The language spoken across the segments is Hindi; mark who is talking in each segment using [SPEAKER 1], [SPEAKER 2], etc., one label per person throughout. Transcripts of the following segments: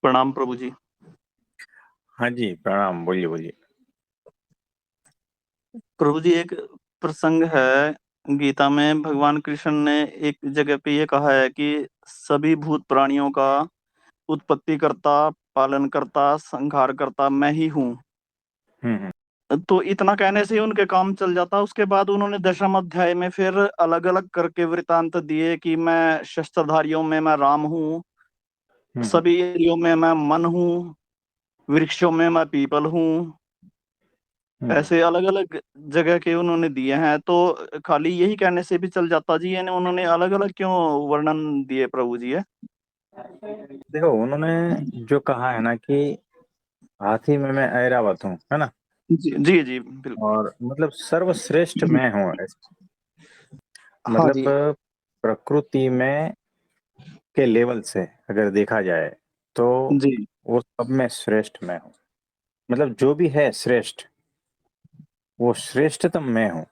[SPEAKER 1] प्रणाम प्रभु जी।
[SPEAKER 2] हाँ जी, प्रणाम। बोलिए, बोलिए।
[SPEAKER 1] प्रभु जी, एक प्रसंग है गीता में, भगवान कृष्ण ने एक जगह पे ये कहा है कि सभी भूत प्राणियों का उत्पत्ति करता, पालन करता, संहार करता मैं ही हूँ।
[SPEAKER 2] हुँ, हुँ।
[SPEAKER 1] तो इतना कहने से ही उनके काम चल जाता। उसके बाद उन्होंने 10वें अध्याय में फिर अलग-अलग करके वृतांत दिए कि मैं शस्त्रधारियों में मैं राम हूँ,
[SPEAKER 2] हुँ, हुँ।
[SPEAKER 1] सभी इंद्रियों में मैं मन हूँ, वृक्षों में मैं पीपल हूँ।
[SPEAKER 2] हुँ, हुँ।
[SPEAKER 1] ऐसे अलग-अलग जगह के उन्होंने दिए हैं, तो खाली यही कहने से भी चल जाता जी, यानी उन्होंने अलग-अलग क्यों वर्णन दिए प्रभु जी ये?
[SPEAKER 2] देखो, उन्होंने जो कहा है ना कि हाथी में मैं ऐरावत हूँ, है ना?
[SPEAKER 1] जी, जी, जी, बिल्कुल।
[SPEAKER 2] और मतलब सर्वश्रेष्ठ मैं हूँ
[SPEAKER 1] हाँ
[SPEAKER 2] मतलब
[SPEAKER 1] जी।
[SPEAKER 2] प्रकृति में के लेवल से अगर देखा जाए, तो
[SPEAKER 1] जी,
[SPEAKER 2] वो सब में श्रेष्ठ मैं हूँ। मतलब जो भी है श्रेष्ठ, वो श्रेष्ठतम मैं हूँ,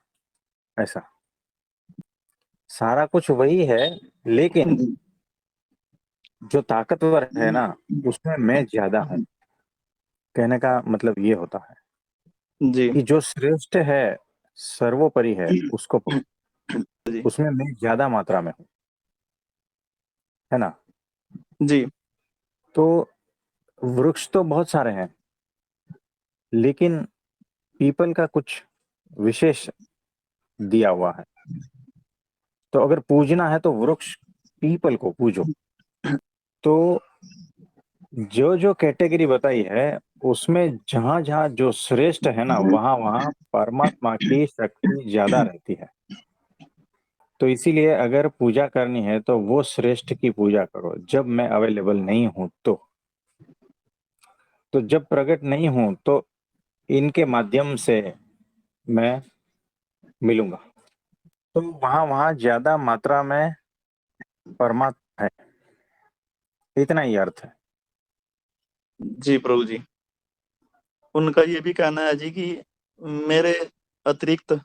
[SPEAKER 2] ऐसा। सारा कुछ वही है, लेकिन
[SPEAKER 1] जी,
[SPEAKER 2] जो ताकतवर है ना, उसमें मैं ज़्यादा हूँ। कहने का मतलब ये होता है
[SPEAKER 1] जी,
[SPEAKER 2] कि जो श्रेष्ठ है, सर्वोपरि है, उसको पकड़ो,
[SPEAKER 1] जी,
[SPEAKER 2] उसमें मैं ज़्यादा मात्रा में हूँ, है ना?
[SPEAKER 1] जी,
[SPEAKER 2] तो वृक्ष तो बहुत सारे हैं, लेकिन पीपल का कुछ विशेष दिया हुआ है। तो अगर पूजना है तो वृक्ष पीपल को पूजो। तो जो-जो कैटेगरी बताई है, उसमें जहाँ-जहाँ जो श्रेष्ठ है ना, वहाँ-वहाँ परमात्मा की शक्ति ज़्यादा रहती है। तो इसीलिए अगर पूजा करनी है तो वो श्रेष्ठ की पूजा करो, जब मैं अवेलेबल नहीं हूँ तो। तो जब प्रकट नहीं हूँ तो इनके माध्यम से मैं मिलूँगा। तो वहाँ-वहाँ ज़्यादा मात्रा में परमात्मा है, इतना ही अर्थ है।
[SPEAKER 1] जी प्रभु जी। उनका ये भी कहना है जी कि मेरे अतिरिक्त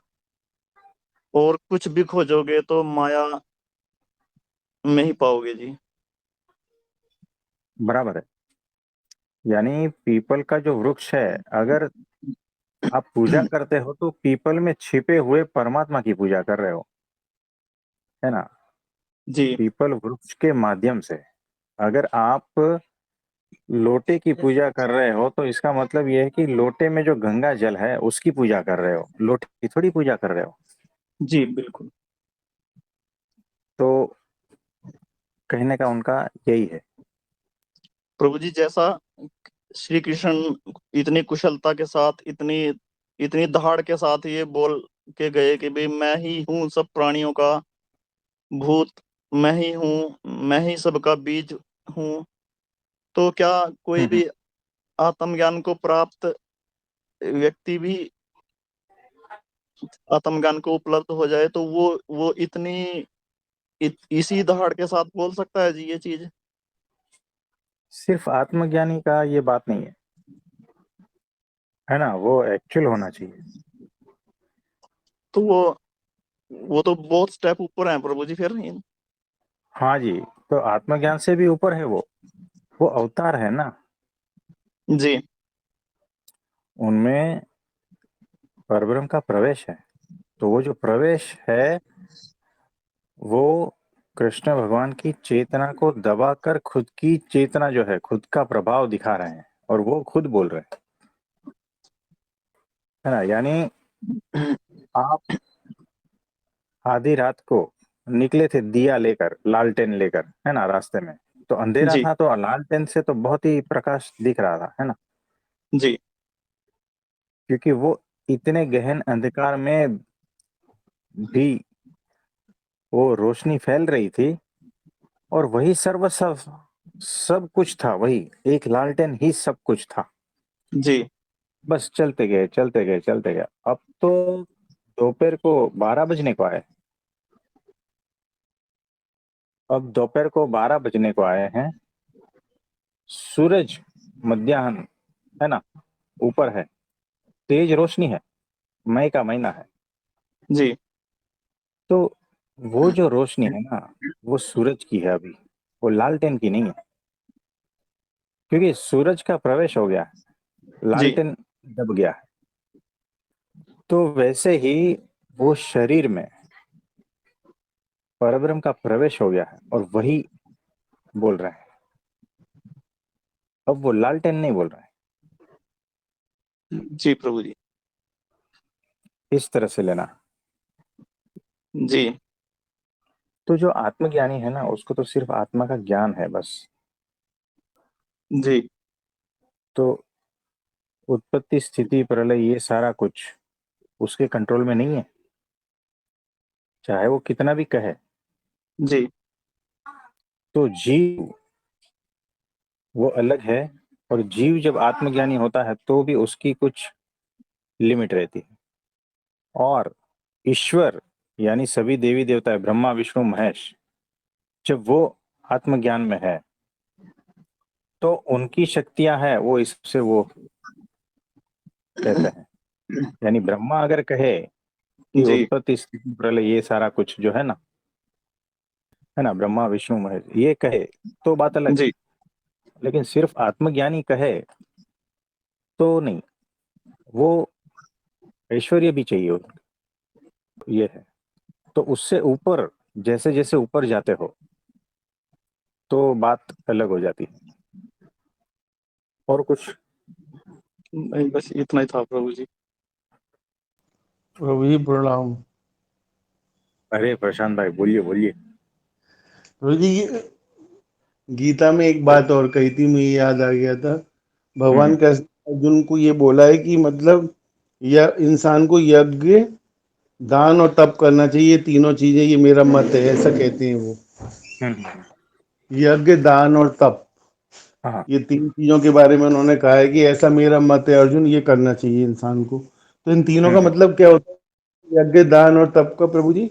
[SPEAKER 1] और कुछ भी खोजोगे तो माया में ही पाओगे जी।
[SPEAKER 2] बराबर है। यानी पीपल का जो वृक्ष है, अगर आप पूजा करते हो तो पीपल में छिपे हुए परमात्मा की पूजा कर रहे हो, है ना?
[SPEAKER 1] जी,
[SPEAKER 2] पीपल वृक्ष के माध्यम से। अगर आप लोटे की पूजा कर रहे हो तो इसका मतलब ये है कि लोटे में जो गंगा जल है उसकी पूजा कर रहे हो, लोटे की थोड़ी पूजा कर रहे हो।
[SPEAKER 1] जी, बिल्कुल।
[SPEAKER 2] तो कहने का उनका यही है।
[SPEAKER 1] प्रभु जी, जैसा श्री कृष्ण इतनी कुशलता के साथ, इतनी इतनी दहाड़ के साथ ये बोल के गए कि भाई मैं ही हूँ सब प्राणियों का भूत, मैं ही हूँ, मैं ही सबका बीज हूँ। तो क्या कोई
[SPEAKER 2] हुँ, हुँ।
[SPEAKER 1] भी आत्मज्ञान को प्राप्त व्यक्ति भी आत्मज्ञान को उपलब्ध हो जाए तो वो इतनी इसी दहाड़ के साथ बोल सकता है जी ये चीज?
[SPEAKER 2] सिर्फ़ आत्मज्ञानी का ये बात नहीं है ना? वो एक्चुअल होना चाहिए।
[SPEAKER 1] तो वो तो बहुत स्टेप ऊपर है प्रभु जी फिर।
[SPEAKER 2] हाँ जी, तो आत्मज्ञान से भी ऊपर है वो। वो अवतार है ना,
[SPEAKER 1] जी,
[SPEAKER 2] उनमें परब्रह्म का प्रवेश है। तो वो जो प्रवेश है, वो कृष्ण भगवान की चेतना को दबाकर खुद की चेतना जो है, खुद का प्रभाव दिखा रहे हैं और वो खुद बोल रहे हैं, है ना? यानी आप आधी रात को निकले थे दिया लेकर, लालटेन लेकर, है ना, रास्ते में। तो अंधेरा
[SPEAKER 1] जी,
[SPEAKER 2] था तो लालटेन से तो बहुत ही प्रकाश दिख रहा था, है ना?
[SPEAKER 1] जी,
[SPEAKER 2] क्योंकि वो इतने गहन अंधकार में भी वो रोशनी फैल रही थी और वही सर्व सब कुछ था वही, एक लालटेन ही सब कुछ था।
[SPEAKER 1] जी,
[SPEAKER 2] बस चलते गए, चलते गए, चलते गए। अब तो दोपहर को 12 बजने को आए। अब दोपहर को 12 बजने को आए हैं। सूरज मध्याह्न, है ना, ऊपर है, तेज रोशनी है, मई का महीना है।
[SPEAKER 1] जी,
[SPEAKER 2] तो वो जो रोशनी है ना, वो सूरज की है अभी, वो लालटेन की नहीं है। क्योंकि सूरज का प्रवेश हो गया है,
[SPEAKER 1] जी
[SPEAKER 2] लालटेन दब गया है। तो वैसे ही वो शरीर में परब्रह्म का प्रवेश हो गया है और वही बोल रहा है। अब वो लालटेन नहीं बोल रहा है।
[SPEAKER 1] जी प्रभु जी।
[SPEAKER 2] इस तरह से लेना।
[SPEAKER 1] जी
[SPEAKER 2] तो जो आत्मज्ञानी है ना, उसको तो सिर्फ आत्मा का ज्ञान है बस।
[SPEAKER 1] जी
[SPEAKER 2] तो उत्पत्ति स्थिति प्रलय ये सारा कुछ उसके कंट्रोल में नहीं है, चाहे वो कितना भी कहे।
[SPEAKER 1] जी
[SPEAKER 2] तो जीव वो अलग है, और जीव जब आत्मज्ञानी होता है तो भी उसकी कुछ लिमिट रहती है। और ईश्वर यानी सभी देवी देवता ब्रह्मा विष्णु महेश, जब वो आत्मज्ञान में है तो उनकी शक्तियां हैं, वो इससे वो कहते हैं। यानी ब्रह्मा अगर कहे कि
[SPEAKER 1] जी
[SPEAKER 2] उत्पत्ति स्थिति प्रलय ये सारा कुछ जो है ना, ब्रह्मा विष्णु महेश ये कहे तो बात अलग है।
[SPEAKER 1] जी
[SPEAKER 2] लेकिन सिर्फ आत्मज्ञानी कहे तो नहीं, वो ऐश्वर्य भी चाहिए ये है। तो उससे ऊपर जैसे जैसे ऊपर जाते हो तो बात अलग हो जाती है। और कुछ?
[SPEAKER 1] नहीं, बस इतना ही था प्रभु जी।
[SPEAKER 3] प्रभु जी प्रणाम।
[SPEAKER 2] अरे प्रशांत भाई, बोलिए बोलिए।
[SPEAKER 3] प्रभु जी गीता में एक बात और कही थी, मुझे याद आ गया था। भगवान
[SPEAKER 2] हम्म
[SPEAKER 3] का अर्जुन को ये बोला है कि मतलब यह इंसान को यज्ञ दान और तप करना चाहिए, तीनों चीजें, ये मेरा मत है, ऐसा कहते हैं वो।
[SPEAKER 2] हम्म।
[SPEAKER 3] यज्ञ दान और तप,
[SPEAKER 2] हाँ।
[SPEAKER 3] ये तीन चीजों के बारे में उन्होंने कहा है कि ऐसा मेरा मत है अर्जुन, ये करना चाहिए इंसान को। तो इन तीनों का
[SPEAKER 2] हम्म।
[SPEAKER 3] मतलब क्या होता है, यज्ञ दान और तप का, प्रभु जी?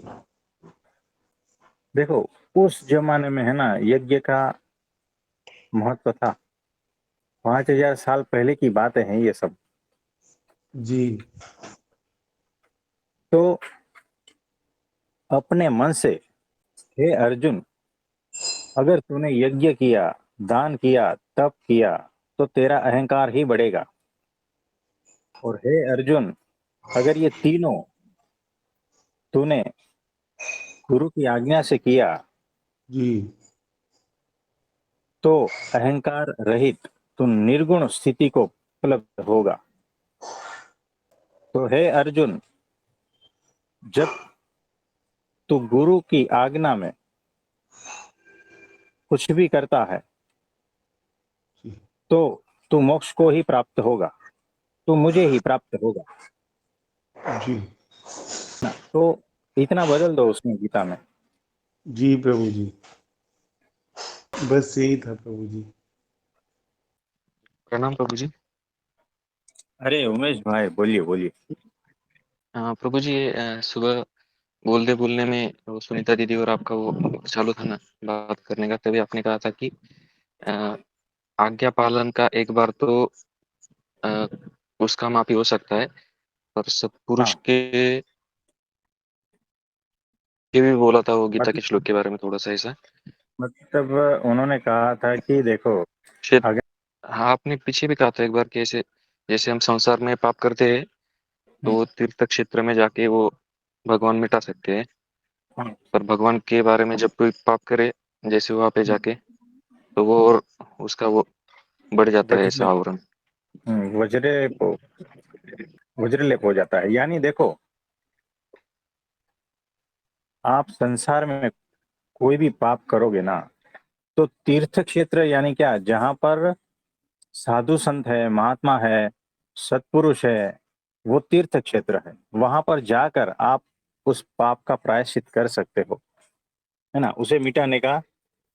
[SPEAKER 2] देखो, उस जमाने में है ना, यज्ञ का महत्व था। 5,000 साल पहले की बातें हैं ये सब।
[SPEAKER 3] जी
[SPEAKER 2] तो अपने मन से, हे अर्जुन, अगर तूने यज्ञ किया, दान किया, तप किया, तो तेरा अहंकार ही बढ़ेगा। और हे अर्जुन, अगर ये तीनों तूने गुरु की आज्ञा से किया
[SPEAKER 3] जी
[SPEAKER 2] तो अहंकार रहित तू निर्गुण स्थिति को उपलब्ध होगा। तो हे अर्जुन, जब तू गुरु की आज्ञा में कुछ भी करता है
[SPEAKER 3] जी
[SPEAKER 2] तो तू मोक्ष को ही प्राप्त होगा, तू मुझे ही प्राप्त होगा
[SPEAKER 3] जी
[SPEAKER 2] ना। तो इतना बदल दो उसमें गीता में।
[SPEAKER 3] जी प्रभु जी, बस यही था प्रभु जी।
[SPEAKER 4] प्रणाम प्रभु जी।
[SPEAKER 2] अरे उमेश भाई, बोलिए बोलिए।
[SPEAKER 4] प्रभु जी, सुबह बोलते बोलने में वो सुनीता दीदी और आपका वो चालू था ना बात करने का, तभी आपने कहा था कि अ, आज्ञा पालन का एक बार तो अ, उसका माफी हो सकता है, पर सत्पुरुष
[SPEAKER 2] हाँ,
[SPEAKER 4] के भी बोला था वो गीता के
[SPEAKER 2] मतलब
[SPEAKER 4] श्लोक के बारे में थोड़ा सा ऐसा।
[SPEAKER 2] मतलब उन्होंने कहा था कि देखो,
[SPEAKER 4] शायद
[SPEAKER 2] अगर
[SPEAKER 4] हाँ, आपने पीछे भी कहा था एक बार कि ऐसे जैसे हम संसार में पाप करते हैं तो वो तीर्थ क्षेत्र में जाके वो भगवान मिटा सकते हैं,
[SPEAKER 2] हाँ,
[SPEAKER 4] पर भगवान के बारे में जब कोई पाप करे जैसे वहां पे जाके, तो वो और उसका वो बढ़ जाता है ऐसा
[SPEAKER 2] वज्र
[SPEAKER 4] आवरण।
[SPEAKER 2] वज्रलेप वज्रलेप हो जाता है। यानी देखो, आप संसार में कोई भी पाप करोगे ना, तो तीर्थ क्षेत्र यानी क्या, जहां पर साधु संत है, महात्मा है, सत्पुरुष है, वो तीर्थ क्षेत्र है। वहां पर जाकर आप उस पाप का प्रायश्चित कर सकते हो, है ना, उसे मिटाने का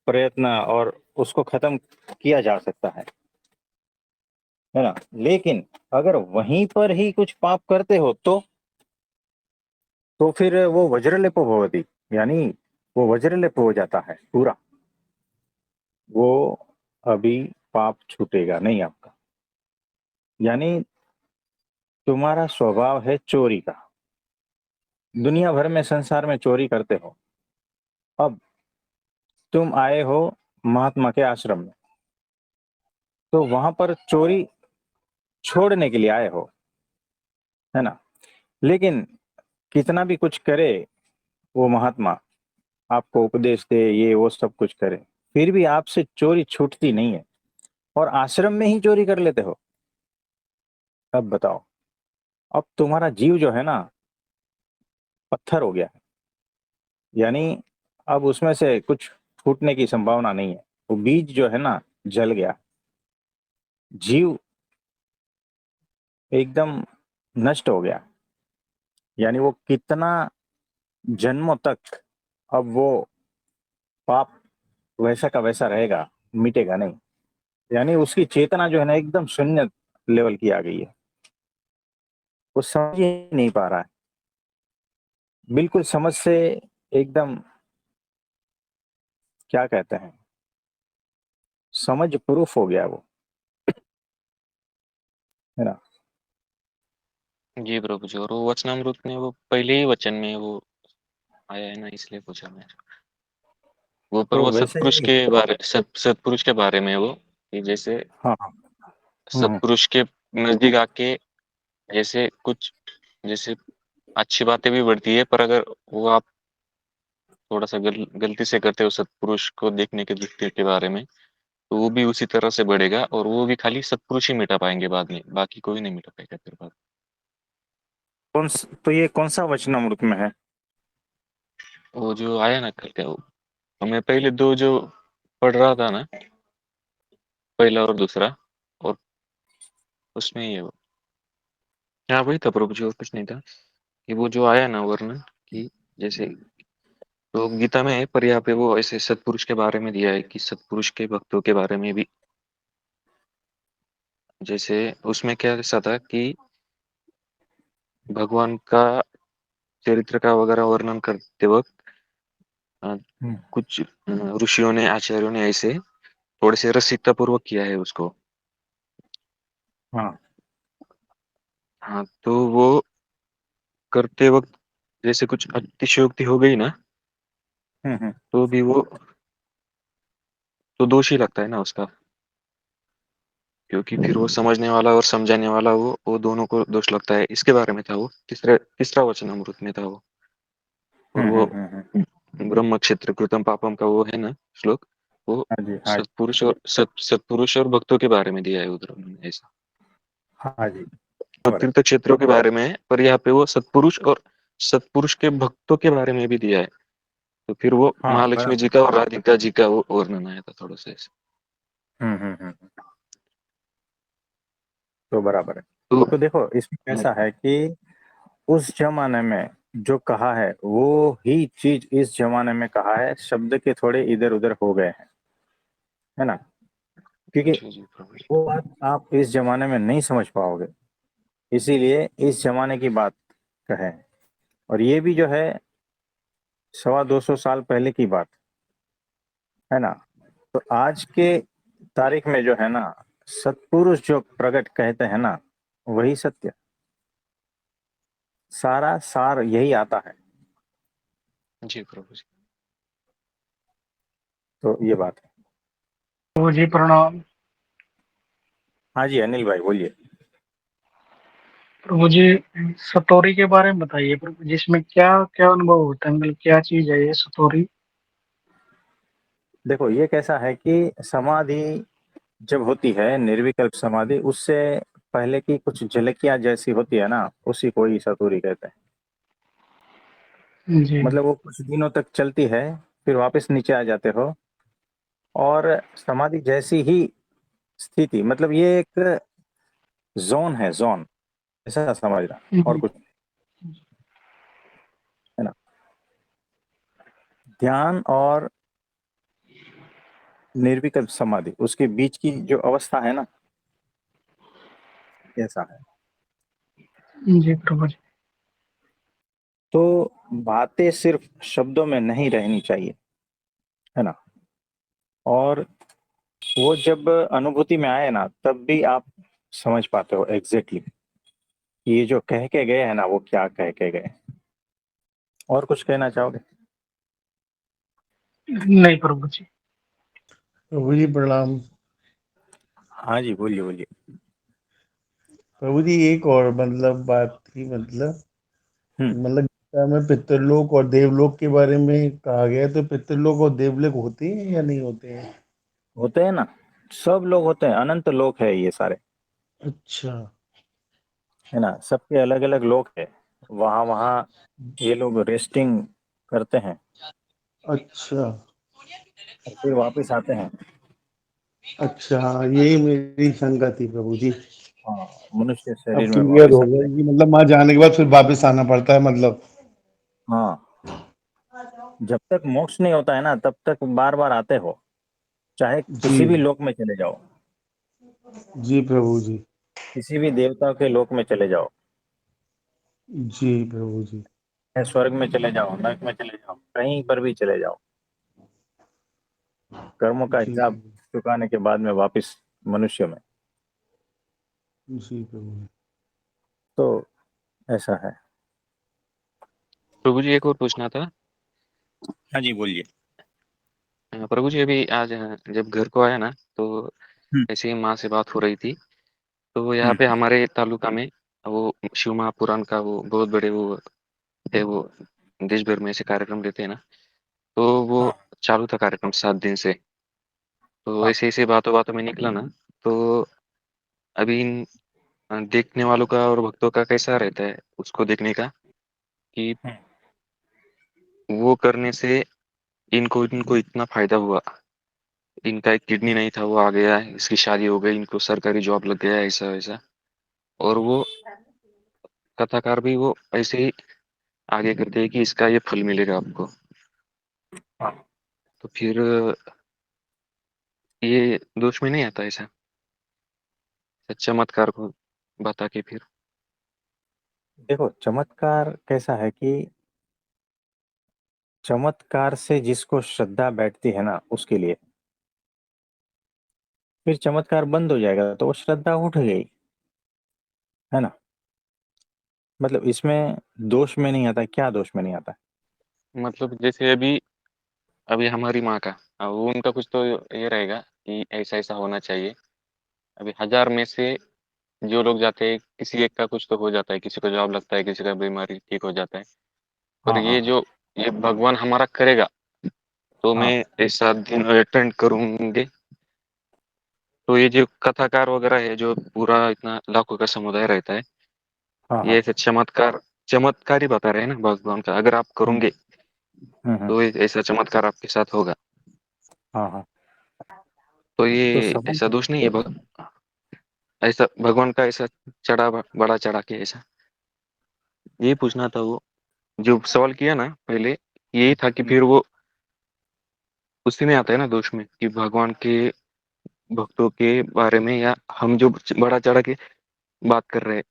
[SPEAKER 2] प्रयत्न और उसको खत्म किया जा सकता है ना। लेकिन अगर वहीं पर ही कुछ पाप करते हो तो फिर वो वज्रलेपो भवति, यानी वो वज्रलेप हो जाता है पूरा। वो अभी पाप छूटेगा नहीं आपका। यानी तुम्हारा स्वभाव है चोरी का, दुनिया भर में संसार में चोरी करते हो। अब तुम आए हो महात्मा के आश्रम में, तो वहां पर चोरी छोड़ने के लिए आए हो, है ना। लेकिन कितना भी कुछ करे वो महात्मा, आपको उपदेश दे, ये वो सब कुछ करे, फिर भी आपसे चोरी छूटती नहीं है, और आश्रम में ही चोरी कर लेते हो। अब बताओ, अब तुम्हारा जीव जो है ना पत्थर हो गया है, यानी अब उसमें से कुछ फूटने की संभावना नहीं है। वो बीज जो है ना जल गया, जीव एकदम नष्ट हो गया। यानी वो कितना जन्मों तक अब वो पाप वैसा का वैसा रहेगा, मिटेगा नहीं। यानी उसकी चेतना जो है ना एकदम शून्य लेवल की आ गई है। वो समझ ही नहीं पा रहा है, बिल्कुल समझ से एकदम, क्या कहते हैं, समझ प्रूफ हो गया वो, है ना।
[SPEAKER 4] जी प्रभु जी, और वो वचनामृत में वो पहले ही वचन में वो आया है ना, इसलिए पूछा मैं। वो पर
[SPEAKER 2] तो
[SPEAKER 4] वो
[SPEAKER 2] वैसे
[SPEAKER 4] सत्पुरुष
[SPEAKER 2] ही,
[SPEAKER 4] के बारे सत्पुरुष के बारे में वो, कि जैसे
[SPEAKER 2] हाँ हाँ,
[SPEAKER 4] सत्पुरुष के नजदीक आके जैसे कुछ, जैसे अच्छी बातें भी बढ़ती है, पर अगर वो आप थोड़ा सा गलती से करते हो सत्पुरुष को देखने के दृष्टि के बारे में, तो वो भी उसी तरह से बढ़ेगा, और वो भी खाली सत्पुरुष ही मिटा पाएंगे बाद में, बाकी कोई नहीं मिटा पाएगा फिर बाद।
[SPEAKER 2] तो ये कौन सा वचनामृत में है?
[SPEAKER 4] वो जो आया ना कल का, वो मैं पहले दो जो पढ़ रहा था ना, पहला और दूसरा, और उसमें ये वो, हाँ वही था प्रभु जी, और कुछ नहीं था। कि वो जो आया ना वर्णन, कि जैसे तो गीता में है, पर यहाँ पे वो ऐसे सत्पुरुष के बारे में दिया है, कि सत्पुरुष के भक्तों के बारे में भी। जैसे उसमें क्या ऐसा था कि भगवान का चरित्र का वगैरह वर्णन करते वक्त अ,
[SPEAKER 2] हम्म,
[SPEAKER 4] कुछ ऋषियों ने, आचार्यों ने ऐसे थोड़े से रसिकता पूर्वक किया है उसको।
[SPEAKER 2] हाँ,
[SPEAKER 4] हाँ, तो वो करते वक्त जैसे कुछ अतिशयोक्ति हो गई ना,
[SPEAKER 2] हम्म,
[SPEAKER 4] तो भी वो तो दोषी लगता है ना उसका, क्योंकि फिर वो समझने वाला और समझाने वाला, वो दोनों को दोष लगता है। इसके बारे में था वो, तीसरा तीसरा वचन अमृत में था वो। और वो ब्रह्म क्षेत्र कृतम पापम का वो है ना श्लोक, वो
[SPEAKER 2] हाँ जी, हाँ जी,
[SPEAKER 4] सत्पुरुष और भक्तों के बारे में दिया है उधर उन्होंने ऐसा।
[SPEAKER 2] हाँ जी,
[SPEAKER 4] तो
[SPEAKER 2] बराबर है।
[SPEAKER 4] तीर्थ क्षेत्रों के बारे में है, पर यहाँ पे वो सत्पुरुष और सत्पुरुष के भक्तों के बारे में भी दिया है। तो फिर वो
[SPEAKER 2] हाँ,
[SPEAKER 4] महालक्ष्मी जी
[SPEAKER 2] बराबर।
[SPEAKER 4] का और राधिका जी का वो वर्णन आया था थोड़ा सा ऐसे।
[SPEAKER 2] तो बराबर है।
[SPEAKER 4] तो
[SPEAKER 2] तो देखो इसमें ऐसा है कि उस जमाने में जो कहा है वो ही चीज इस जमाने में कहा है, शब्द के थोड़े इधर उधर हो गए हैं, है ना। क्योंकि
[SPEAKER 4] जी जी प्रभु जी।
[SPEAKER 2] वो बात आप इस जमाने में नहीं समझ पाओगे, इसीलिए इस जमाने की बात कहे। और ये भी जो है 125 साल पहले की बात, है ना। तो आज के तारीख में जो है ना, सत्पुरुष जो प्रकट कहते हैं ना, वही सत्य, सारा सार यही आता है।
[SPEAKER 4] जी प्रभु जी।
[SPEAKER 2] तो ये बात है।
[SPEAKER 5] प्रभु जी प्रणाम।
[SPEAKER 2] हाँ जी, अनिल भाई बोलिए।
[SPEAKER 5] प्रभु जी सतोरी के बारे में बताइए प्रभु जी, इसमें क्या क्या अनुभव होता है, मतलब क्या चीज है ये सतोरी?
[SPEAKER 2] देखो ये कैसा है कि समाधि जब होती है, निर्विकल्प समाधि, उससे पहले की कुछ झलकियां जैसी होती है ना, उसी को ही सतूरी कहते हैं।
[SPEAKER 5] जी।
[SPEAKER 2] मतलब वो कुछ दिनों तक चलती है, फिर वापस नीचे आ जाते हो, और समाधि जैसी ही स्थिति, मतलब ये एक जोन है, जोन ऐसा समझना, और
[SPEAKER 5] जी।
[SPEAKER 2] कुछ नहीं, है ना। ध्यान और निर्विकल्प समाधि, उसके बीच की जो अवस्था है ना, ऐसा है।
[SPEAKER 5] जी प्रभु जी।
[SPEAKER 2] तो बातें सिर्फ शब्दों में नहीं रहनी चाहिए, है ना। और वो जब अनुभूति में आए ना, तब भी आप समझ पाते हो एग्जैक्टली ये जो कह के गए हैं ना, वो क्या कह के गए। और कुछ कहना चाहोगे?
[SPEAKER 5] नहीं प्रभु जी।
[SPEAKER 3] प्रभु जी प्रणाम।
[SPEAKER 2] हाँ जी, बोलिए बोलिए।
[SPEAKER 3] प्रभु जी एक और मतलब बात थी, मतलब
[SPEAKER 2] हम्म।
[SPEAKER 3] मतलब गीता में पितृलोक और देवलोक के बारे में कहा गया है, तो पितृलोक और देवलोक होते हैं या नहीं होते हैं?
[SPEAKER 2] होते हैं ना, सब लोग होते हैं, अनंत लोक है ये सारे,
[SPEAKER 3] अच्छा।
[SPEAKER 2] है ना। सबके अलग अलग लोक है, वहाँ वहाँ ये लोग रेस्टिंग करते हैं
[SPEAKER 3] अच्छा।
[SPEAKER 2] और फिर वापस आते हैं।
[SPEAKER 3] अच्छा हाँ, यही मेरी शंका थी प्रभु जी।
[SPEAKER 2] हाँ, मनुष्य
[SPEAKER 3] अब
[SPEAKER 2] शरीर में
[SPEAKER 3] क्लियर
[SPEAKER 2] वापस
[SPEAKER 3] हो
[SPEAKER 2] आते
[SPEAKER 3] गया
[SPEAKER 2] हैं।
[SPEAKER 3] कि मतलब वहां जाने के बाद फिर वापस आना पड़ता है मतलब।
[SPEAKER 2] हाँ, जब तक मोक्ष नहीं होता है ना, तब तक बार बार आते हो, चाहे
[SPEAKER 3] जी।
[SPEAKER 2] किसी भी लोक में चले जाओ,
[SPEAKER 3] जी प्रभु जी।
[SPEAKER 2] किसी भी देवता के लोक में चले जाओ,
[SPEAKER 3] जी प्रभु जी।
[SPEAKER 2] चाहे स्वर्ग में चले जाओ, नरक में चले जाओ, कहीं पर भी चले जाओ, कर्मों का
[SPEAKER 3] जी
[SPEAKER 2] हिसाब
[SPEAKER 3] प्रभु।
[SPEAKER 2] चुकाने के बाद में वापस मनुष्य में।
[SPEAKER 3] जी प्रभु।
[SPEAKER 2] तो ऐसा है।
[SPEAKER 4] प्रभु जी एक और पूछना था।
[SPEAKER 2] हाँ जी, बोलिए।
[SPEAKER 4] प्रभु जी अभी आज जब घर को आया ना, तो
[SPEAKER 2] हम्म।
[SPEAKER 4] ऐसे ही माँ से बात हो रही थी। तो यहाँ
[SPEAKER 2] हम्म।
[SPEAKER 4] पे हमारे तालुका में वो शिव महापुराण का वो बहुत बड़े वो है, वो देश भर में ऐसे कार्यक्रम देते हैं ना। तो वो
[SPEAKER 2] हाँ
[SPEAKER 4] चालू था कार्यक्रम 7 दिन से। तो
[SPEAKER 2] हाँ।
[SPEAKER 4] ऐसे ऐसे बातों बातों में निकला ना। तो अभी इन देखने वालों का और भक्तों का कैसा रहता है उसको देखने का, कि
[SPEAKER 2] हम्म।
[SPEAKER 4] वो करने से इनको इनको इतना फायदा हुआ। इनका एक किडनी नहीं था, वो आ गया, इसकी शादी हो गई, इनको सरकारी जॉब लग गया, ऐसा वैसा। और वो कथाकार भी वो ऐसे ही आगे करते हैं कि इसका ये फल मिलेगा आपको।
[SPEAKER 2] हाँ।
[SPEAKER 4] तो फिर ये दोष में नहीं आता ऐसा, चमत्कार को बता के फिर।
[SPEAKER 2] देखो, चमत्कार कैसा है कि चमत्कार से जिसको श्रद्धा बैठती है ना, उसके लिए फिर चमत्कार बंद हो जाएगा तो वो श्रद्धा उठ गई, है ना। मतलब इसमें दोष में नहीं आता, क्या दोष में नहीं आता।
[SPEAKER 4] मतलब जैसे अभी अभी हमारी माँ का, वो उनका कुछ तो ये रहेगा कि ऐसा ऐसा होना चाहिए। अभी 1000 में से जो लोग जाते हैं, किसी एक का कुछ तो हो जाता है, किसी को जॉब लगता है, किसी का बीमारी ठीक हो जाता है। और
[SPEAKER 2] हाँ हाँ
[SPEAKER 4] ये जो ये भगवान हमारा करेगा, तो
[SPEAKER 2] हाँ
[SPEAKER 4] मैं ऐसा दिन अटेंड करूंगे। तो ये जो कथाकार वगैरह है, जो पूरा इतना लाखों का समुदाय रहता है,
[SPEAKER 2] हाँ
[SPEAKER 4] ये
[SPEAKER 2] हाँ।
[SPEAKER 4] ऐसे चमत्कार चमत्कार ही बता रहे हैं ना भगवान का, अगर आप
[SPEAKER 2] हम्म।
[SPEAKER 4] करोगे
[SPEAKER 2] हम्म।
[SPEAKER 4] तो ऐसा चमत्कार आपके साथ होगा।
[SPEAKER 2] हाँ हाँ।
[SPEAKER 4] तो
[SPEAKER 2] तो
[SPEAKER 4] ये
[SPEAKER 2] सबूत।
[SPEAKER 4] ऐसा दोष नहीं है ऐसा भगवान का ऐसा बड़ा चढ़ा के ऐसा। ये पूछना था, वो जो सवाल किया ना पहले, यही था कि
[SPEAKER 2] हम्म।
[SPEAKER 4] फिर वो उसी में आता है ना दोष में, कि भगवान के भक्तों के बारे में, या हम जो बड़ा चढ़ा के बात कर रहे हैं।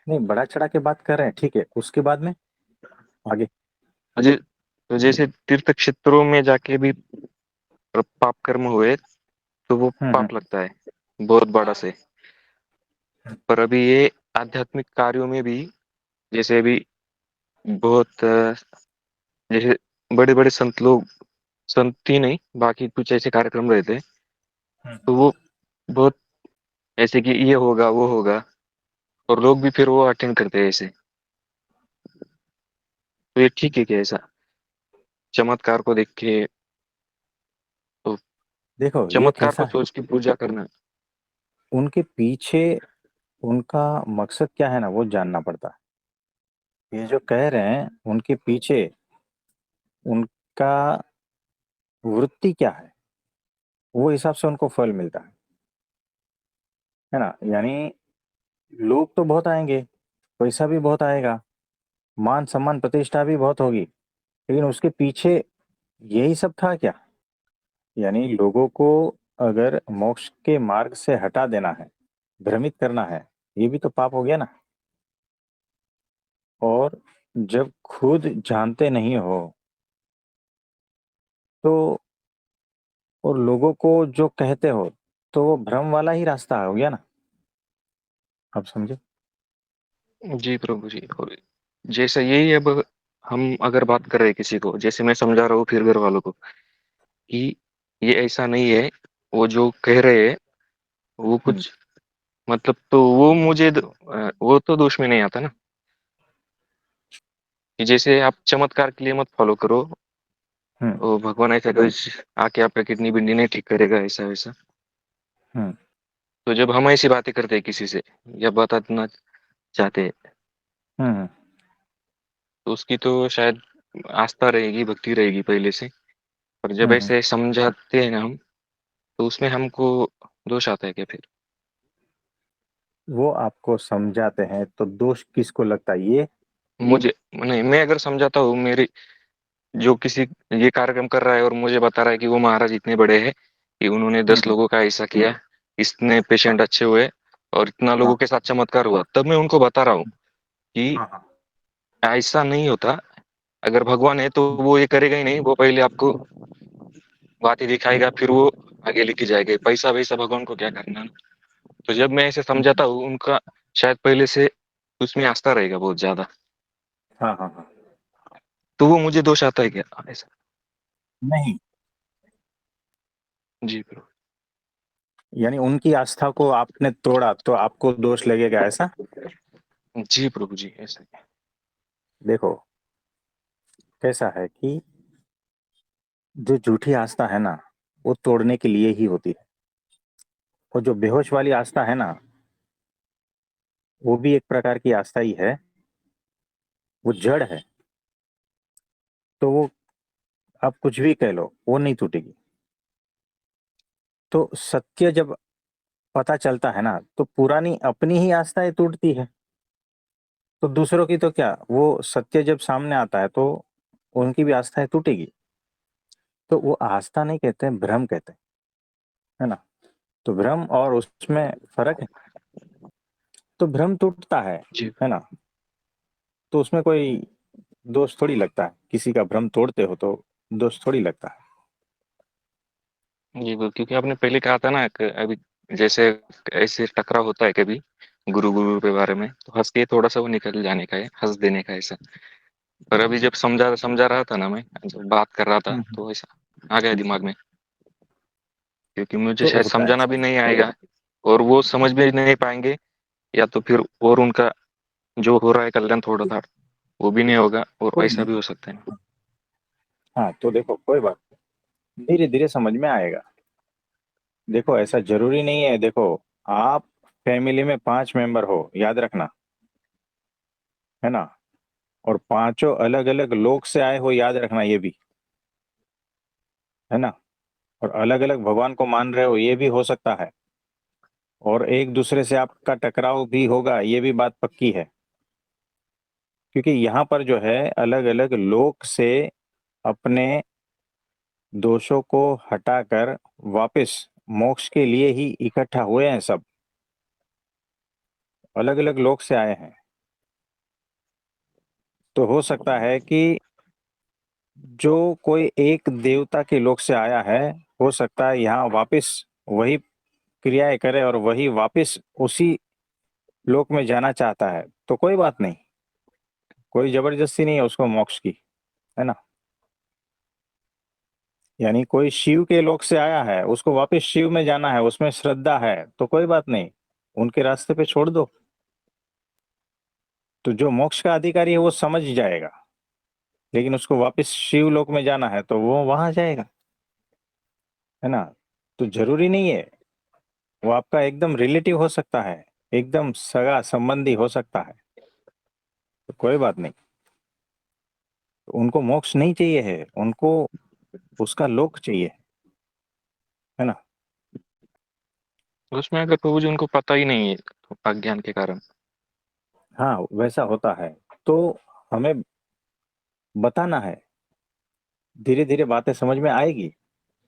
[SPEAKER 2] नहीं, बड़ा चढ़ा के बात कर रहे हैं, ठीक है, उसके बाद में आगे।
[SPEAKER 4] अजय, तो जैसे तीर्थ क्षेत्रों में जाके भी पाप कर्म हुए, तो वो
[SPEAKER 2] हम्म।
[SPEAKER 4] पाप लगता है बहुत बड़ा से। पर अभी ये आध्यात्मिक कार्यों में भी, जैसे अभी बहुत जैसे बड़े बड़े संत लोग, संत ही नहीं बाकी कुछ ऐसे कार्यक्रम रहते हैं,
[SPEAKER 2] हम्म।
[SPEAKER 4] तो वो बहुत ऐसे कि ये होगा वो होगा, और लोग भी फिर वो अटेंड करते हैं ऐसे। तो ये ठीक है क्या ऐसा चमत्कार को देख के, तो
[SPEAKER 2] देखो ये
[SPEAKER 4] चमत्कार
[SPEAKER 2] कैसा
[SPEAKER 4] को
[SPEAKER 2] है,
[SPEAKER 4] सोच के पूजा करना।
[SPEAKER 2] उनके पीछे उनका मकसद क्या है ना, वो जानना पड़ता है। ये जो कह रहे हैं उनके पीछे उनका वृत्ति क्या है, वो हिसाब से उनको फल मिलता है ना। यानी लोग तो बहुत आएंगे, पैसा भी बहुत आएगा, मान सम्मान प्रतिष्ठा भी बहुत होगी, लेकिन उसके पीछे यही सब था क्या। यानी लोगों को अगर मोक्ष के मार्ग से हटा देना है, भ्रमित करना है, ये भी तो पाप हो गया ना। और जब खुद जानते नहीं हो तो, और लोगों को जो कहते हो, तो वो भ्रम वाला ही रास्ता हो गया ना। आप समझे।
[SPEAKER 4] जी प्रभु जी। और जैसा यही अब हम अगर बात कर रहे हैं किसी को, जैसे मैं समझा रहा हूँ फिर घर वालों को कि ये ऐसा नहीं है, वो जो कह रहे हैं वो
[SPEAKER 2] हम्म,
[SPEAKER 4] कुछ मतलब तो वो मुझे वो तो दोष में नहीं आता ना कि जैसे आप चमत्कार के लिए मत फॉलो करो
[SPEAKER 2] हम्म,
[SPEAKER 4] वो भगवान ऐसा कुछ आके आपका किडनी बिडनी नहीं ठीक करेगा ऐसा वैसा।
[SPEAKER 2] हम्म,
[SPEAKER 4] तो जब हम ऐसी बातें करते हैं किसी से या बताना चाहते हैं
[SPEAKER 2] हम्म,
[SPEAKER 4] तो उसकी तो शायद आस्था रहेगी भक्ति रहेगी पहले से। पर जब
[SPEAKER 2] हम्म।
[SPEAKER 4] ऐसे समझाते हैं ना हम तो उसमें हमको दोष आता है क्या फिर?
[SPEAKER 2] वो आपको समझाते हैं तो दोष किसको लगता है ये?
[SPEAKER 4] मुझे नहीं, मैं अगर समझाता हूँ मेरी जो किसी ये कार्यक्रम कर रहा है और मुझे बता रहा है कि वो महाराज इतने बड़े हैं कि उन्होंने 10
[SPEAKER 2] हम्म,
[SPEAKER 4] लोगों का ऐसा किया, इतने
[SPEAKER 2] हाँ,
[SPEAKER 4] पेशेंट अच्छे हुए और इतना लोगों
[SPEAKER 2] हाँ,
[SPEAKER 4] के साथ चमत्कार हुआ, तब मैं उनको बता रहा हूँ कि
[SPEAKER 2] हाँ, हाँ,
[SPEAKER 4] ऐसा नहीं होता। अगर भगवान है तो वो ये करेगा ही नहीं, वो पहले आपको बातें दिखाएगा फिर वो आगे लेके जाएगा। पैसा वैसा भगवान को क्या करना ना। तो जब मैं ऐसे समझाता हूँ उनका शायद पहले से उसमें आस्था रहेगा बहुत ज्यादा,
[SPEAKER 2] हाँ, हाँ, हाँ।
[SPEAKER 4] तो वो मुझे दोष आता है क्या ऐसा?
[SPEAKER 2] नहीं,
[SPEAKER 4] जी ब्रो।
[SPEAKER 2] यानी उनकी आस्था को आपने तोड़ा तो आपको दोष लगेगा ऐसा?
[SPEAKER 4] जी प्रभु जी ऐसा ही
[SPEAKER 2] देखो, कैसा है कि जो झूठी आस्था है ना, वो तोड़ने के लिए ही होती है। और जो बेहोश वाली आस्था है ना, वो भी एक प्रकार की आस्था ही है। वो जड़ है। तो वो आप कुछ भी कह लो, वो नहीं टूटेगी। तो सत्य जब पता चलता है ना, तो पुरानी अपनी ही आस्थाएं टूटती है। तो दूसरों की तो क्या, वो सत्य जब सामने आता है तो उनकी भी आस्थाएं टूटेगी। तो वो आस्था नहीं कहते हैं, भ्रम कहते हैं, है ना? तो भ्रम और उसमें फर्क है। तो भ्रम टूटता
[SPEAKER 4] जी।
[SPEAKER 2] है ना? तो उसमें कोई दोष थोड़ी लगता है, किसी का भ्रम तोड़ते हो तो दोष थोड़ी लगता है।
[SPEAKER 4] जी ब्रो, क्योंकि आपने पहले कहा था ना कि अभी जैसे ऐसे टकराव होता है कभी गुरु गुरु के बारे में तो हंस के थोड़ा सा वो निकल जाने का है, हंस देने का ऐसा। पर अभी जब समझा समझा रहा था ना मैं, जब बात कर रहा था
[SPEAKER 2] हम्म।
[SPEAKER 4] तो ऐसा आ गया दिमाग में, क्योंकि मुझे
[SPEAKER 2] तो
[SPEAKER 4] शायद
[SPEAKER 2] होता है
[SPEAKER 4] समझाना
[SPEAKER 2] ऐसा।
[SPEAKER 4] भी नहीं आएगा और वो समझ भी नहीं पाएंगे, या तो फिर और उनका जो हो रहा है कल्याण थोड़ा था वो भी नहीं होगा और
[SPEAKER 2] कोई
[SPEAKER 4] ऐसा
[SPEAKER 2] नहीं।
[SPEAKER 4] भी हो सकता है।
[SPEAKER 2] हाँ, तो देखो कोई बात नहीं, धीरे धीरे समझ में आएगा। देखो ऐसा जरूरी नहीं है। देखो, आप फैमिली में 5 मेंबर हो, याद रखना, है ना? और पांचों अलग अलग लोक से आए हो, याद रखना ये भी, है ना? और अलग अलग भगवान को मान रहे हो, ये भी हो सकता है। और एक दूसरे से आपका टकराव भी होगा, ये भी बात पक्की है। क्योंकि यहाँ पर जो है, अलग अलग लोक से अपने दोषों को हटाकर वापस मोक्ष के लिए ही इकट्ठा हुए हैं सब। अलग अलग लोक से आए हैं। तो हो सकता है कि जो कोई एक देवता के लोक से आया है, हो सकता है यहाँ वापस वही क्रियाएं करे और वही वापस उसी लोक में जाना चाहता है। तो कोई बात नहीं, कोई जबरदस्ती नहीं है उसको मोक्ष की, है ना? यानी कोई शिव के लोक से आया है, उसको वापस शिव में जाना है, उसमें श्रद्धा है, तो कोई बात नहीं, उनके रास्ते पे छोड़ दो। तो जो मोक्ष का अधिकारी है वो समझ जाएगा। लेकिन उसको वापस शिव लोक में जाना है तो वो वहां जाएगा, है ना? तो जरूरी नहीं है। वो आपका एकदम रिलेटिव हो सकता है, एकदम सगा संबंधी हो सकता है, तो कोई बात नहीं। तो उनको मोक्ष नहीं चाहिए है, उनको उसका लोक चाहिए, है ना?
[SPEAKER 4] उसमें अगर प्रभु जी उनको पता ही नहीं है तो अज्ञान के कारण।
[SPEAKER 2] हाँ, वैसा होता है। तो हमें बताना है, धीरे धीरे बातें समझ में आएगी,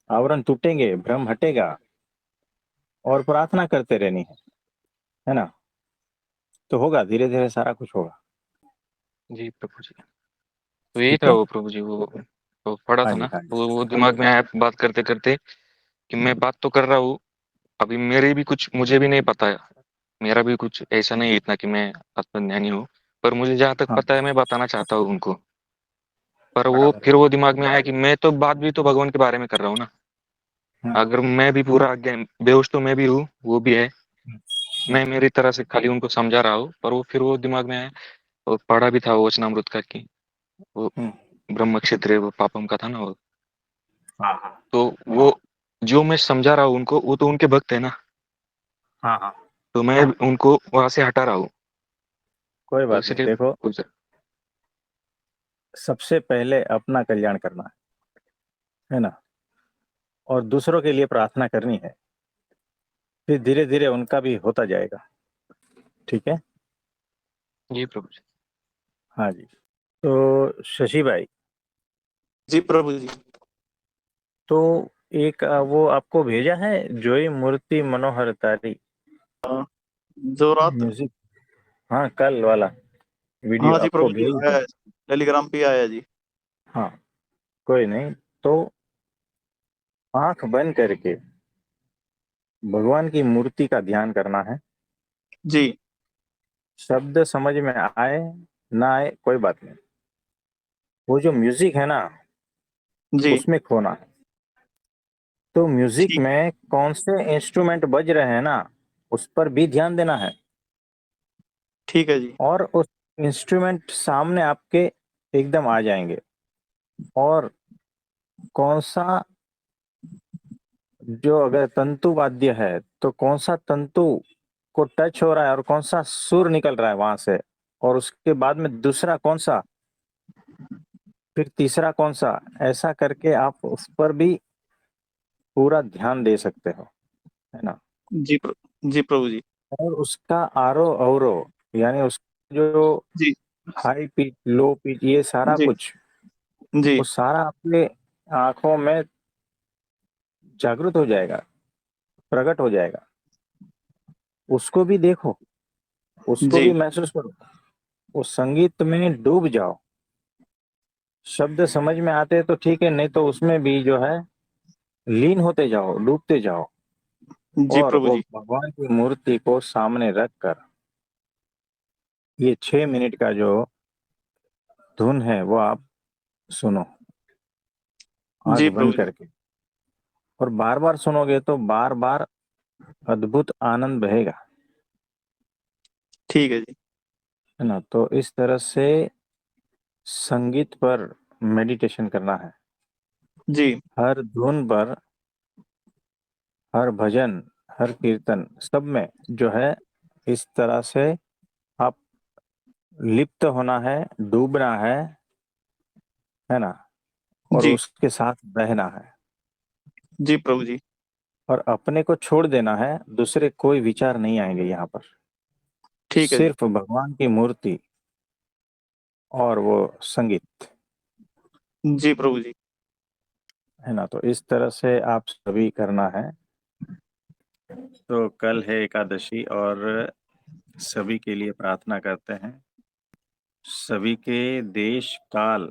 [SPEAKER 2] आवरण टूटेंगे, भ्रम हटेगा, और प्रार्थना करते रहनी है ना? तो होगा, धीरे धीरे सारा कुछ होगा।
[SPEAKER 4] जी प्रभु जी। तो यही
[SPEAKER 2] ठीक
[SPEAKER 4] था
[SPEAKER 2] है।
[SPEAKER 4] वो प्रभु जी, वो पढ़ा
[SPEAKER 2] हाँ
[SPEAKER 4] था
[SPEAKER 2] जी,
[SPEAKER 4] ना,
[SPEAKER 2] हाँ जी।
[SPEAKER 4] वो दिमाग में आया बात करते करते कि मैं बात तो कर रहा हूँ, अभी मेरे भी कुछ मुझे भी नहीं पता है, मेरा भी कुछ ऐसा नहीं है इतना कि मैं आत्मज्ञानी हूँ, पर मुझे जहाँ तक
[SPEAKER 2] हाँ,
[SPEAKER 4] पता है मैं बताना चाहता हूँ उनको। पर वो
[SPEAKER 2] बराबर।
[SPEAKER 4] फिर वो दिमाग में आया कि मैं तो बात भी तो भगवान के बारे में कर रहा हूँ ना, अगर मैं भी पूरा बेहोश तो मैं भी हूँ, वो भी है। मैं मेरी तरह से खाली उनको समझा रहा हूँ, पर वो फिर वो दिमाग में है। और पढ़ा भी था वो वचनामृत का कि वो ब्रह्म क्षेत्र वो पापम का था ना वो।
[SPEAKER 2] हाँ हाँ
[SPEAKER 4] तो वो जो मैं समझा रहा हूँ उनको, वो तो उनके भक्त है ना,
[SPEAKER 2] हाँ हाँ,
[SPEAKER 4] तो मैं उनको वहां से हटा रहा हूँ।
[SPEAKER 2] कोई
[SPEAKER 4] तो
[SPEAKER 2] बात नहीं।
[SPEAKER 4] इसलिए
[SPEAKER 2] देखो,
[SPEAKER 4] कुछ
[SPEAKER 2] सबसे पहले अपना कल्याण करना है ना, और दूसरों के लिए प्रार्थना करनी है, फिर धीरे धीरे उनका भी होता जाएगा। ठीक है।
[SPEAKER 4] जी प्रभु जी।
[SPEAKER 2] हाँ जी। तो शशि भाई,
[SPEAKER 1] जी प्रभु जी।
[SPEAKER 2] तो एक वो आपको भेजा है, जोई मूर्ति मनोहर तारी
[SPEAKER 1] जो रात,
[SPEAKER 2] म्यूजिक। हाँ, कल वाला वीडियो
[SPEAKER 1] हाँ जी
[SPEAKER 2] आपको
[SPEAKER 1] प्रभु जी,
[SPEAKER 2] भेज
[SPEAKER 1] आया
[SPEAKER 2] दिया।
[SPEAKER 1] है, टेलीग्राम पे आया है जी।
[SPEAKER 2] हाँ, कोई नहीं। तो आंख बंद करके भगवान की मूर्ति का ध्यान करना है।
[SPEAKER 1] जी
[SPEAKER 2] शब्द समझ में आए ना आए कोई बात नहीं, वो जो म्यूजिक है ना,
[SPEAKER 1] जी।
[SPEAKER 2] उसमें खोना है। तो म्यूजिक
[SPEAKER 1] ठीक,
[SPEAKER 2] में कौन से इंस्ट्रूमेंट बज रहे हैं ना, उस पर भी ध्यान देना है।
[SPEAKER 1] ठीक है जी।
[SPEAKER 2] और उस इंस्ट्रूमेंट सामने आपके एकदम आ जाएंगे, और कौन सा, जो अगर तंतु वाद्य है तो कौन सा तंतु को टच हो रहा है और कौन सा सुर निकल रहा है वहां से, और उसके बाद में दूसरा कौन सा, फिर तीसरा कौन सा, ऐसा करके आप उस पर भी पूरा ध्यान दे सकते हो, है ना।
[SPEAKER 1] जी प्रभु जी।
[SPEAKER 2] और उसका आरो अवरो, यानी उस जो
[SPEAKER 1] जी
[SPEAKER 2] हाई पिच लो पिच ये सारा
[SPEAKER 1] जी
[SPEAKER 2] कुछ,
[SPEAKER 1] जी
[SPEAKER 2] वो सारा अपने आंखों में जागृत हो जाएगा, प्रकट हो जाएगा। उसको भी देखो, उसको
[SPEAKER 1] जी
[SPEAKER 2] भी महसूस करो, उस संगीत में डूब जाओ। शब्द समझ में आते तो ठीक है, नहीं तो उसमें भी जो है लीन होते जाओ, डूबते जाओ।
[SPEAKER 1] जी
[SPEAKER 2] और
[SPEAKER 1] प्रभु
[SPEAKER 2] वो
[SPEAKER 1] जी।
[SPEAKER 2] भगवान की मूर्ति को सामने रख कर ये 6 मिनट का जो धुन है वो आप सुनो, आंख
[SPEAKER 1] जी
[SPEAKER 2] बंद
[SPEAKER 1] प्रभु जी।
[SPEAKER 2] करके। और बार बार सुनोगे तो बार बार अद्भुत आनंद बहेगा,
[SPEAKER 1] ठीक है जी।
[SPEAKER 2] है ना। तो इस तरह से संगीत पर मेडिटेशन करना है।
[SPEAKER 1] जी
[SPEAKER 2] हर धुन पर, हर भजन, हर कीर्तन, सब में जो है इस तरह से आप लिप्त होना है, डूबना है ना, और
[SPEAKER 1] जी
[SPEAKER 2] उसके साथ बहना है।
[SPEAKER 1] जी प्रभु जी।
[SPEAKER 2] और अपने को छोड़ देना है, दूसरे कोई विचार नहीं आएंगे यहाँ पर।
[SPEAKER 1] ठीक है जी।
[SPEAKER 2] सिर्फ भगवान की मूर्ति और वो संगीत,
[SPEAKER 1] जी प्रभु जी।
[SPEAKER 2] है ना। तो इस तरह से आप सभी करना है। तो कल है एकादशी, और सभी के लिए प्रार्थना करते हैं, सभी के देश काल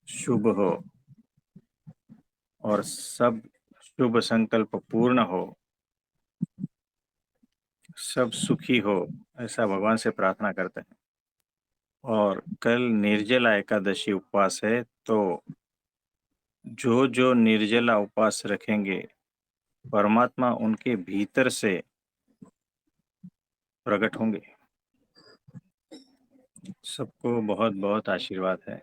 [SPEAKER 2] शुभ हो, और सब शुभ संकल्प पूर्ण हो, सब सुखी हो, ऐसा भगवान से प्रार्थना करते हैं। और कल निर्जला एकादशी उपवास है, तो जो जो निर्जला उपवास रखेंगे, परमात्मा उनके भीतर से प्रकट होंगे। सबको बहुत बहुत आशीर्वाद है।